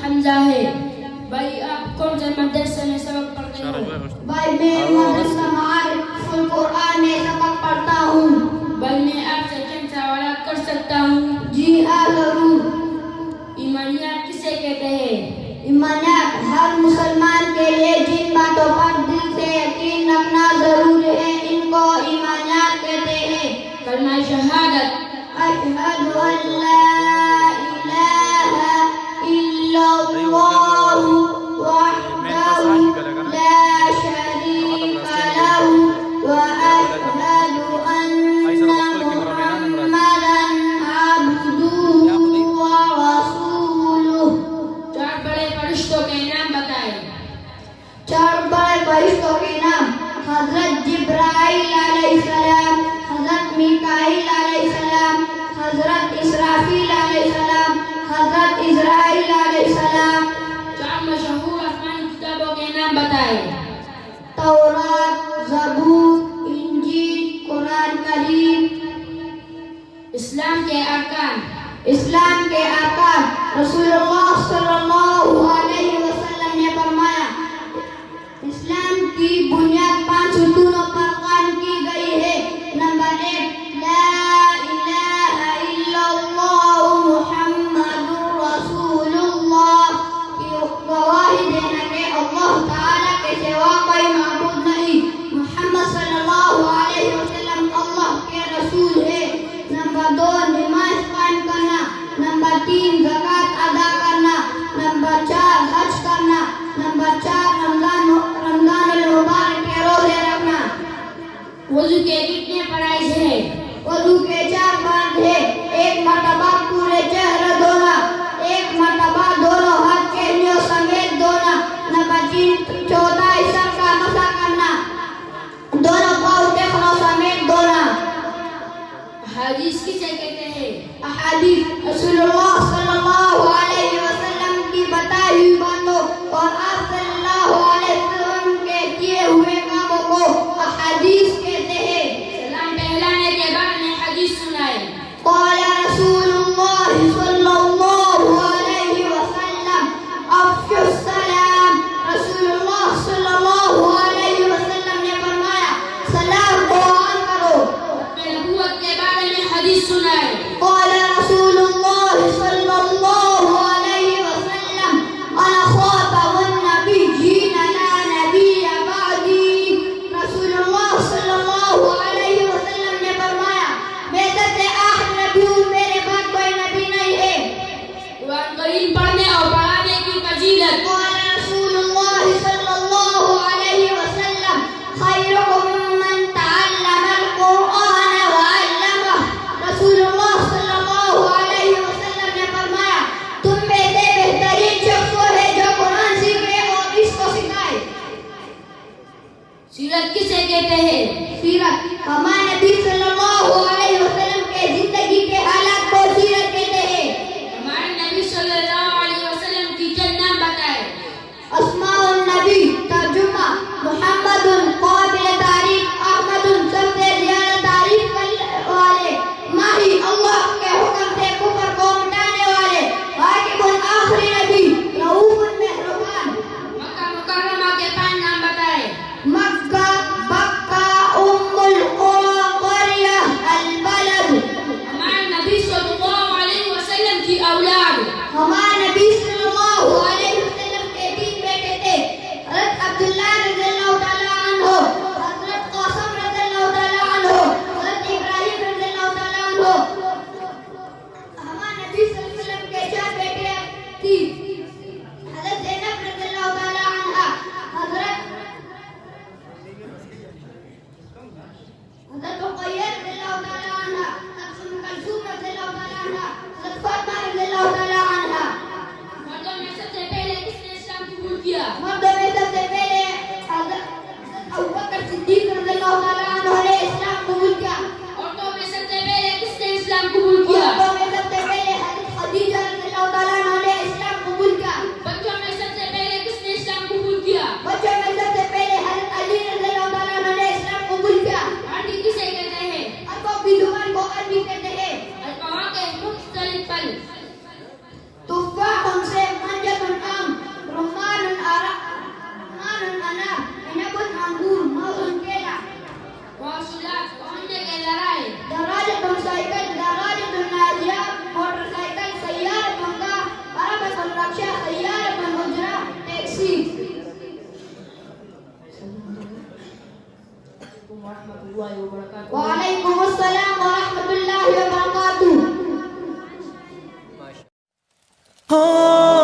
حمزہ ہے. بھائی آپ کون سے مدرسے میں سبق پڑھتے ہو؟ بھائی میں مدرسہ معارف القرآن میں سبق پڑھتا ہوں. بھائی میں آپ سے چند سوالات کر سکتا ہوں؟ جی ہاں ضرور. ایمانیات کسے کہتے ہیں؟ ایمانیات ہر مسلمان کے لیے جن باتوں پر دل سے یقین رکھنا ضرور ہے ان کو ایمانیات کہتے ہیں. کلمہ شہادت. اشہد ان لا الہ الا اللہ وحدہ لا شریک لہ واشہد ان محمدا عبدہ ورسولہ. چار بڑے فرشتوں کے نام بتائیں. چار بڑے فرشتوں کے نام: حضرت جبرائیل علیہ السلام، حضرت میکائیل علیہ السلام، حضرت اسرافیل علیہ السلام، حضرت عزرائیل علیہ السلام. چار مشہور آسمانی کتابوں کے نام بتائیں. تورات، زبور، انجیل، قرآن کریم. اسلام کے ارکان. اسلام کے ارکان: رسول اللہ صلی اللہ علیہ وسلم نے فرمایا اسلام کی بنیاد 5 ستونوں پر قائم کی گئی ہے. نمبر 1، لا الہ الا اللہ محمد رسول اللہ، کی گواہی دینا کہ اللہ تعالیٰ کے سوا کوئی معبود نہیں، محمد صلی اللہ علیہ وسلم اللہ کے رسول ہے. نمبر 2، نماز قائم کرنا. نمبر 3، زکوٰۃ ادا کرنا. نمبر 4، حج کرنا. نمبر 4، رمضان المبارک کے روزے رکھنا. وضو کے کتنے فرائض ہیں؟ وضو کے 4 فرض ہیں. 1 مرتبہ پورے چہرے دھونا. 1 مرتبہ دونوں ہاتھ کہنیوں سمیت دھونا. نمبر 3، چوتھائی سر کا مسح کرنا. دونوں پاؤں ٹخنوں سمیت دھونا. حدیث کسے کہتے ہیں؟ احادیث رسول اللہ صلی اللہ علیہ وسلم کی بتائی ہوئی باتوں اور آپ صلی اللہ علیہ وسلم کے کیے ہوئے کاموں کو احادیث کہتے ہیں. سلام پہلانے کے بعد میں حدیث سنائیں. قال رسول اللہ صلی اللہ علیہ وسلم افشوا السلام. رسول اللہ صلی اللہ علیہ وسلم نے فرمایا سلام کو عام کرو. اپنے نبوت کے بارے میں حدیث سنائیں. قال رسول اللہ صلی اللہ علیہ وسلم انا خاتم النبیین لا نبی بعدی. رسول اللہ صلی اللہ علیہ وسلم نے فرمایا میں سب سے آخری نبی ہوں، میرے بعد کوئی نبی نہیں ہے. قرآن کریم پڑھنے اور پڑھانے کی فضیلت. قال رسول اللہ صلی اللہ علیہ وسلم خیرکم من تعلم القرآن وعلمہ. رسول اللہ صلی اللہ علیہ وسلم نے فرمایا تم میں سے بہترین شخص وہ ہے جو قرآن سیکھے اور اس کو سکھائے. سیرت کسے کہتے ہیں؟ سیرت ہمارے نبی صلی اللہ علیہ وسلم کے زندگی کے حالات کو سیرت کہتے ہیں. ہمارے نبی صلی اللہ علیہ وسلم کی چند نام بتائیں. اسماء النبی. ترجمہ: محمد قابل تعریف، احمد سب سے زیادہ تعریف کرنے والے، ماہی اللہ کے حکم سے کفر کو مٹانے والے، حاکم آخری نبی، رؤوف مہربان. مکہ مکرمہ کے 5 نام بتائیں. مکہ، بکہ، ام القری، قریہ، البلد. ہمارے نبی صلی اللہ علیہ وسلم کی اولاد. ہمارے warahmatullahi wabarakatuh. Waalaikumsalam warahmatullahi wabarakatuh. Oh